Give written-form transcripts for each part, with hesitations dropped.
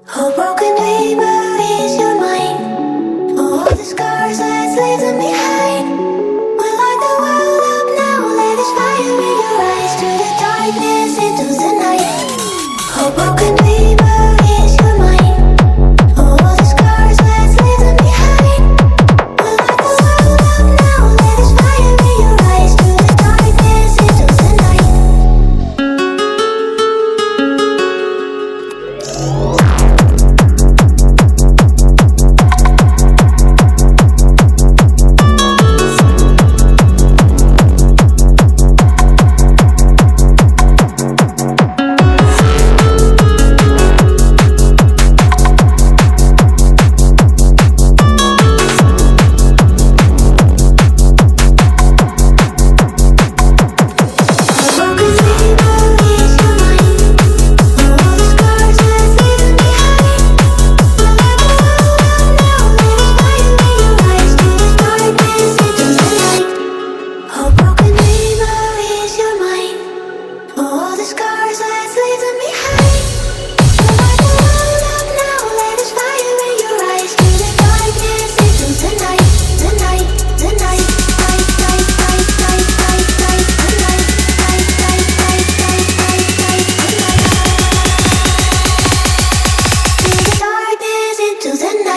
Oh, broken dreamer, is your mind? Oh, all the scars, let's leave them behind. We light the world up now, let us fire in your eyes. To the darkness, into the night. Oh, broken dreamer, is your mind? Oh, all the scars, let's leave them behind. We light the world up now, let us fire in your eyes. To the darkness, into the night.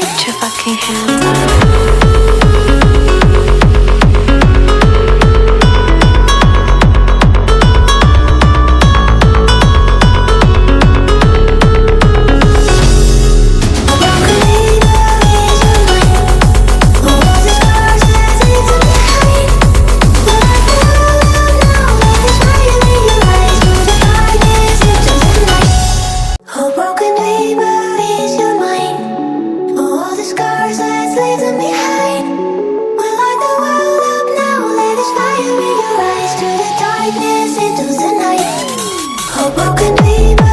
Put your fucking hands up. Into the night, oh broken dream.